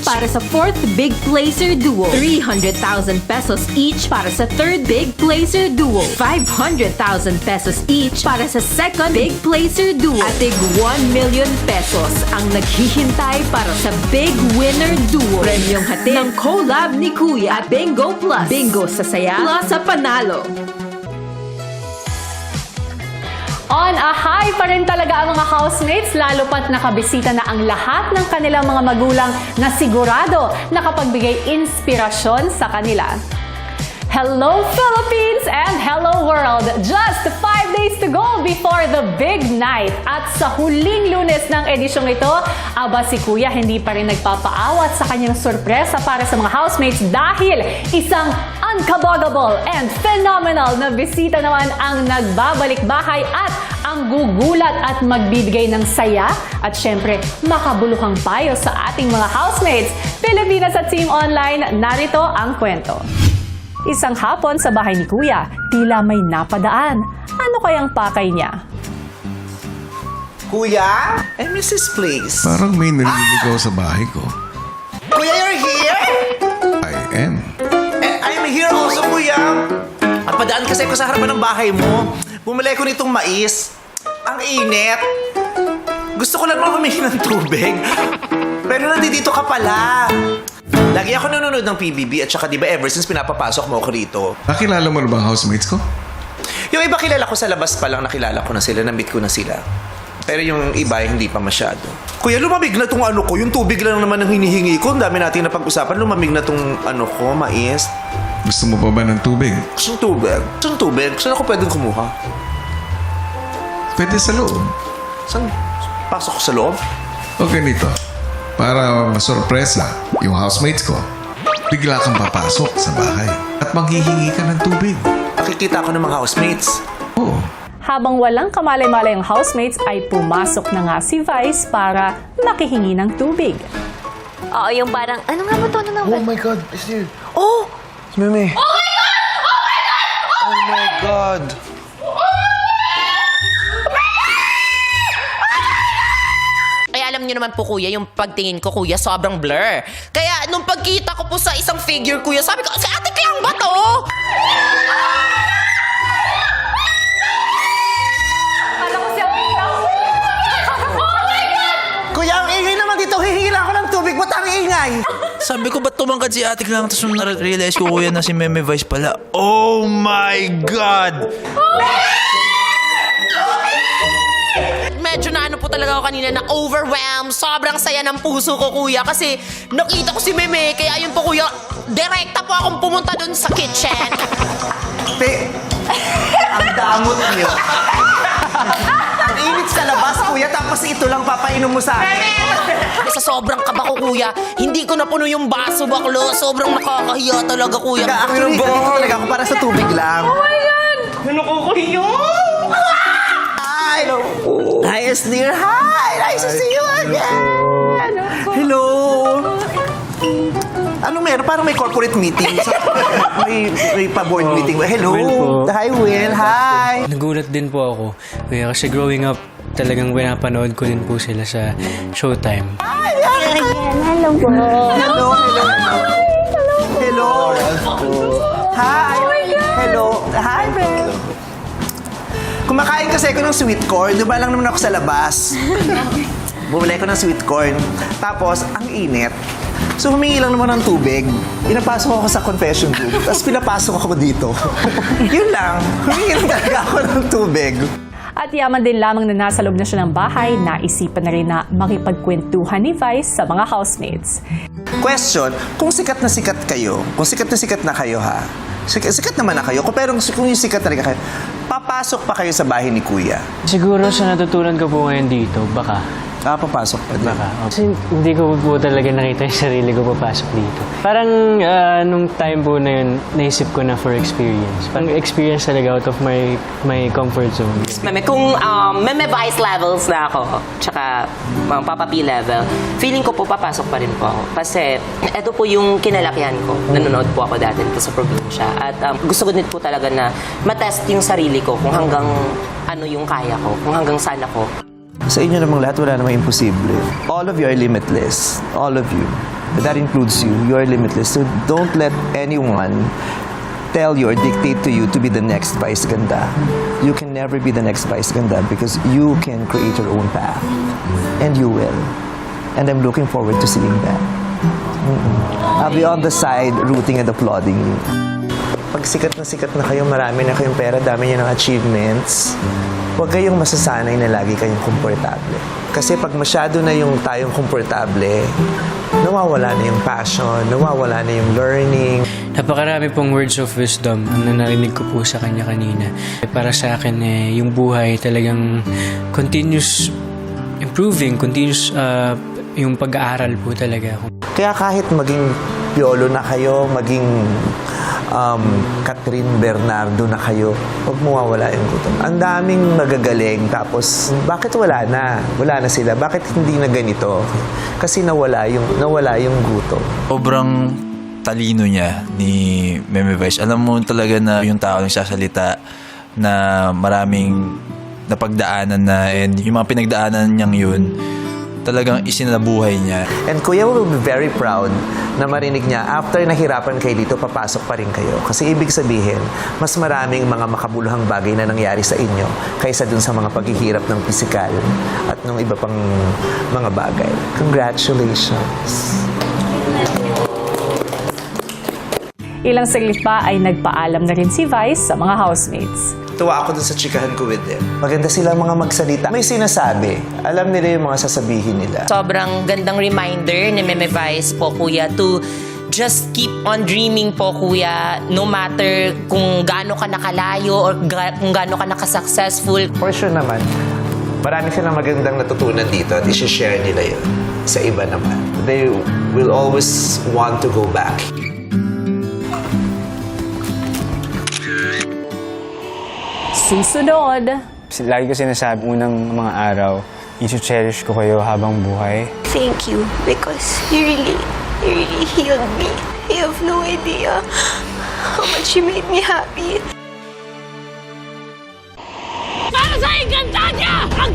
each para sa 4th Big Placer Duo. 300,000 pesos each para sa 3rd Big Placer Duo. 500,000 pesos each para sa 2nd Big Placer Duo. At tig 1 million pesos ang naghihintay para sa Big Winner Duo. Premyong hatid ng collab ni Kuya at Bingo Plus. Bingo sa saya plus sa panalo. On a high pa rin talaga ang mga housemates, lalo pat nakabisita na ang lahat ng kanilang mga magulang na sigurado nakapagbigay inspirasyon sa kanila. Hello Philippines and hello world! Just 5 days to go before the big night. At sa huling Lunes ng edisyong ito, aba si Kuya hindi pa rin nagpapaawat sa kanyang sorpresa para sa mga housemates dahil isang unkaboggable and phenomenal na bisita naman ang nagbabalik bahay at ang gugulat at magbibigay ng saya at syempre makabuluhang payo sa ating mga housemates. Pilipinas at Team Online, narito ang kwento. Isang hapon sa bahay ni Kuya, tila may napadaan. Ano kayang pakay niya? Kuya? I miss this place. Parang may naliligaw sa bahay ko. Kuya, you're here? I am. I'm here also, Kuya. At padaan kasi ako sa harapan ng bahay mo. Bumili ko nitong mais. Ang init. Gusto ko lang humingi ng tubig. Pero nandito ka pala. Lagi ako nanonood ng PBB at saka diba ever since pinapapasok mo ako rito. Nakilala mo na ba ang housemates ko? Yung iba kilala ko sa labas pa lang, nakilala ko na sila, na-meet ko na sila. Pero yung iba, hindi pa masyado. Kuya, lumamig na tong ano ko. Yung tubig lang naman ang hinihingi ko. Ang dami natin napag-usapan. Lumamig na tong ano ko, mais. Gusto mo pa ba ng tubig? Gusto ng tubig? Gusto ng tubig? Saan ako pwedeng kumuha? Pwede sa loob. Saan? Pasok ko sa loob? O ganito, para masurpresa yung housemates ko, bigla kang papasok sa bahay at manghihingi ka ng tubig. Nakikita ko ng mga housemates. Oo. Habang walang kamalay-malay ang housemates ay pumasok na nga si Vice para makihingi ng tubig. Oo, yung parang, ano nga ba to? Ano nga ba? Oh my God, it's here. Oh! It's Meme. Oh my God! Oh my God! Oh my God! Ay, alam niyo naman po, Kuya, yung pagtingin ko, Kuya, sobrang blur. Kaya, nung pagkita ko po sa isang figure, Kuya, sabi ko, si Ate Clang ba to? Kala ko siya Kuya, ang ingay naman dito. Hihingi lang ako ng tubig. Ba't ang ingay? Sabi ko, ba't tumangkad si Ate Clang? Tapos nung na-realize ko, Kuya, na si Meme Vice pala. Oh my God! Medyo na ano po talaga ako kanina, na overwhelmed. Sobrang saya ng puso ko, Kuya, kasi nakita ko si Meme. Kaya yun po, Kuya, direkta po akong pumunta dun sa kitchen. Ang damot niyo. Ang init sa labas, Kuya, tapos ito lang papainom mo sa akin. Sa sobrang kaba ko, Kuya, hindi ko napuno yung baso, baklo. Sobrang nakakahiya talaga, Kuya. Actually, dito talaga ako para sa tubig lang. Oh my God! Hi! Hi, Esnir! Hi! Nice to see you again! Hello! Anong meron? Parang may corporate meeting. may pa-board meeting. Hello! Will po. Hi, Will! Hi! Nagulat din po ako. Kaya kasi growing up, talagang pinapanood ko din po sila sa Showtime. Hello, hello! Hello! Hi! Hello! Hi, Will! Kumakain kasi ako ng sweet corn. Di ba lang naman ako sa labas? Bumili ko ng sweet corn. Tapos, ang init. So, humingi lang naman ng tubig. Pinapasok ako sa confession room. Tapos, pinapasok ako dito. Yun lang. Humingi lang talaga ako ng tubig. At yaman din lamang na nasa loob na siya ng bahay, naisipan na rin na makipagkwentuhan ni Vice sa mga housemates. Question, kung sikat na kayo, kung sikat na kayo ha, sikat naman na kayo, pero kung yung sikat talaga kayo, papasok pa kayo sa bahay ni Kuya? Siguro sa natutunan ko po ngayon dito, baka. Papasok pa din. Baka. Kasi hindi ko po talaga nakita yung sarili ko papasok dito. Parang nung time po na yun, naisip ko na for experience. Parang experience talaga out of my comfort zone. Meme, kung Meme Vice levels na ako, tsaka Papa P level, feeling ko po papasok pa rin po ako. Kasi ito po yung kinalakihan ko. Nanonood po ako dati dito sa probinsya. At gusto ko din po talaga na matest yung sarili ko kung hanggang ano yung kaya ko, kung hanggang saan ako. Sa inyo namang lahat, wala namang imposible. All of you are limitless. All of you. That includes you. You are limitless. So don't let anyone tell you or dictate to you to be the next Vice Ganda. You can never be the next Vice Ganda because you can create your own path. And you will. And I'm looking forward to seeing that. I'll be on the side rooting and applauding you. Pag sikat na kayo, marami na kayong pera, dami niyo ng achievements, huwag kayong masasanay na lagi kayong komportable. Kasi pag masyado na yung tayong komportable, nawawala na yung passion, nawawala na yung learning. Napakarami pong words of wisdom na narinig ko po sa kanya kanina. Para sa akin, yung buhay talagang continuous improving, continuous yung pag-aaral po talaga. Kaya kahit maging Piolo na kayo, maging Catherine Bernardo na kayo, huwag mawawala yung gutom. Ang daming magagaling, tapos bakit wala na? Wala na sila. Bakit hindi na ganito? Kasi nawala yung gutom. Sobrang talino niya ni Meme Vice. Alam mo talaga na yung tao nagsasalita na maraming napagdaanan na, and yung mga pinagdaanan niyang yun, talagang isinabuhay niya. And Kuya will be very proud na marinig niya, after nahirapan kayo dito, papasok pa rin kayo. Kasi ibig sabihin, mas maraming mga makabuluhang bagay na nangyari sa inyo kaysa dun sa mga paghihirap ng pisikal at ng iba pang mga bagay. Congratulations! Ilang saglit pa ay nagpaalam na rin si Vice sa mga housemates. Tuwa ako dun sa chikahan ko with them. Maganda silang mga magsalita. May sinasabi. Alam nila yung mga sasabihin nila. Sobrang gandang reminder ni Meme Vice po, Kuya, to just keep on dreaming po, Kuya, no matter kung gaano ka nakalayo or kung gaano ka nakasuccessful. For sure naman, marami silang magandang natutunan dito at isi-share nila yun sa iba naman. They will always want to go back. Susunod, Lagi ko sinasabi unang mga araw, i-cherish ko kayo habang buhay. Thank you because you really healed me. You have no idea how much you made me happy. Para sa Encantadia! Ang